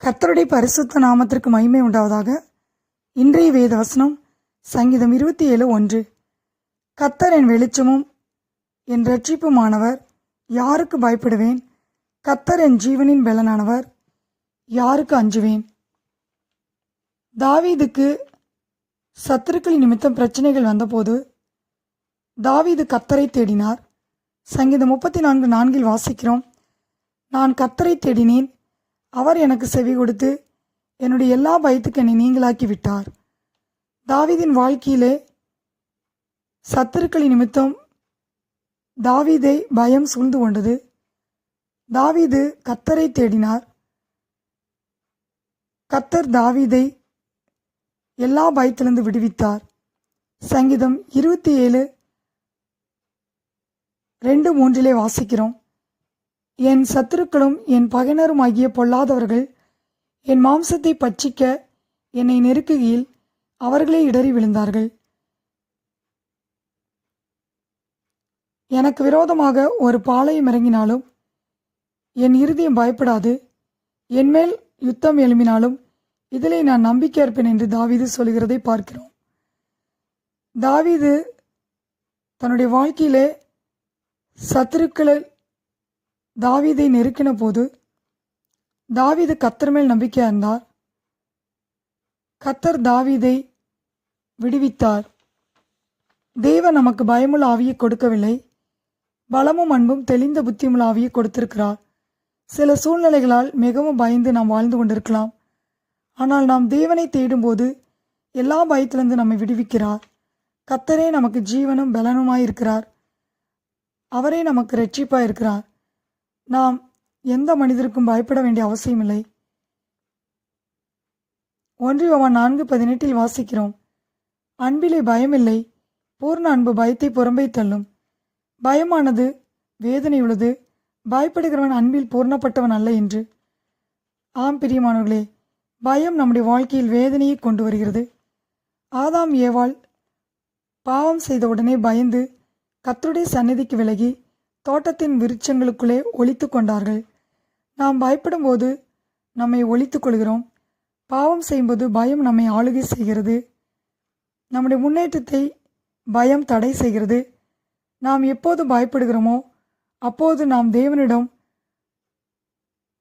கர்த்தருடைய பரிசுத்த நாமத்திற்கு மகிமை உண்டாவதாக. இன்றைய வேத வசனம் சங்கீதம் 27:1. கர்த்தர் என் வெளிச்சமும் என் இரட்சிப்புமானவர், யாருக்கு பயப்படுவேன்? கர்த்தர் என் ஜீவனின் பெலனானவர், யாருக்கு அஞ்சுவேன்? தாவீதுக்கு சத்துருக்களின் நிமித்தம் பிரச்சனைகள் வந்தபோது தாவீது கர்த்தரை தேடினார். சங்கீதம் 34:4 வாசிக்கிறோம், நான் கர்த்தரை தேடினேன், அவர் எனக்கு செவி கொடுத்து என்னுடைய எல்லா பயத்துக்கு என்னை நீங்களாக்கி விட்டார். தாவீதின் வாழ்க்கையிலே சத்துருக்களின் நிமித்தம் தாவீதை பயம் சூழ்ந்து கொண்டது. தாவீது கர்த்தரை தேடினார். கர்த்தர் தாவீதை எல்லா பயத்திலிருந்து விடுவித்தார். சங்கீதம் 27:2-3 வாசிக்கிறோம், என் சத்துருக்களும் என் பகைனரும் ஆகிய பொல்லாதவர்கள் என் மாம்சத்தை பட்சிக்க என்னை நெருக்குகையில் அவர்களே இடறி விழுந்தார்கள். எனக்கு விரோதமாக ஒரு பாளையம் இறங்கினாலும் என் இருதயம் பயப்படாது, என்மேல் யுத்தம் எழும்பினாலும் இதிலே நான் நம்பிக்கை இருப்பேன் என்று தாவீது சொல்கிறதை பார்க்கிறோம். தாவீது தன்னுடைய வாழ்க்கையிலே சத்துருக்களை தாவீதை நெருக்கின போது தாவீது கர்த்தர் மேல் நம்பிக்கை இருந்தார். கர்த்தர் தாவீதை விடுவித்தார். தேவன் நமக்கு பயமுள்ள ஆவியை கொடுக்கவில்லை, பலமும் அன்பும் தெளிந்த புத்தியுள்ள ஆவியை கொடுத்திருக்கிறார். சில சூழ்நிலைகளால் மிகவும் பயந்து நாம் வாழ்ந்து கொண்டிருக்கலாம். ஆனால் நாம் தேவனை தேடும்போது எல்லா பயத்திலிருந்து நம்மை விடுவிக்கிறார். கர்த்தரே நமக்கு ஜீவனும் பலனுமாயிருக்கிறார். அவரே நமக்கு இரட்சிப்பாயிருக்கிறார். நாம் எந்த மனிதருக்கும் பயப்பட வேண்டிய அவசியமில்லை. 1 யோவான் 4:18 வாசிக்கிறோம், அன்பிலே பயமில்லை, பூர்ண அன்பு பயத்தை புறம்பே தள்ளும். பயமானது வேதனை உள்ளது, பயப்படுகிறவன் அன்பில் பூர்ணப்பட்டவன் அல்ல என்று. ஆம் பிரியமானவர்களே, பயம் நம்முடைய வாழ்க்கையில் வேதனையை கொண்டு வருகிறது. ஆதாம் ஏவாள் பாவம் செய்த உடனே பயந்து கர்த்தருடைய சந்நிதிக்கு விலகி தோட்டத்தின் விருட்சங்களுக்குள்ளே ஒளித்து கொண்டார்கள். நாம் பயப்படும் போது நம்மை ஒளித்து கொள்கிறோம். பாவம் செய்யும்போது பயம் நம்மை ஆளுகை செய்கிறது. நம்முடைய முன்னேற்றத்தை பயம் தடை செய்கிறது. நாம் எப்போது பயப்படுகிறோமோ அப்போது நாம் தேவனிடம்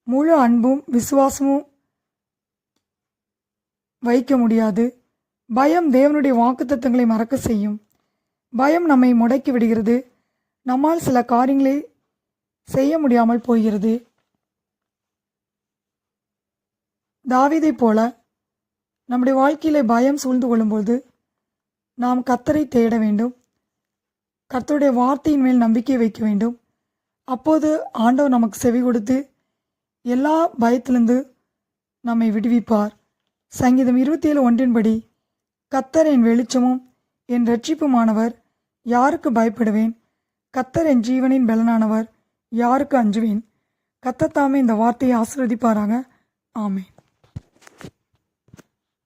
முழு அன்பும் விசுவாசமும் வைக்க முடியாது. பயம் தேவனுடைய வாக்குத்தத்தங்களை மறக்க செய்யும். பயம் நம்மை முடக்கி விடுகிறது. நம்மால் சில காரியங்களை செய்ய முடியாமல் போகிறது. தாவீதை போல நம்முடைய வாழ்க்கையிலே பயம் சூழ்ந்து கொள்ளும்போது நாம் கர்த்தரை தேட வேண்டும். கர்த்தருடைய வார்த்தையின் மேல் நம்பிக்கை வைக்க வேண்டும். அப்போது ஆண்டவர் நமக்கு செவி கொடுத்து எல்லா பயத்திலிருந்து நம்மை விடுவிப்பார். சங்கீதம் 27:1 கர்த்தர் என் வெளிச்சமும் என் இரட்சிப்புமானவர், யாருக்கு பயப்படுவேன்? கர்த்தர் என் ஜீவனின் பலனானவர், யாருக்கு அஞ்சுவேன்? கர்த்தர் தாமே இந்த வார்த்தையை ஆசீர்வதிப்பாராக. ஆமென்.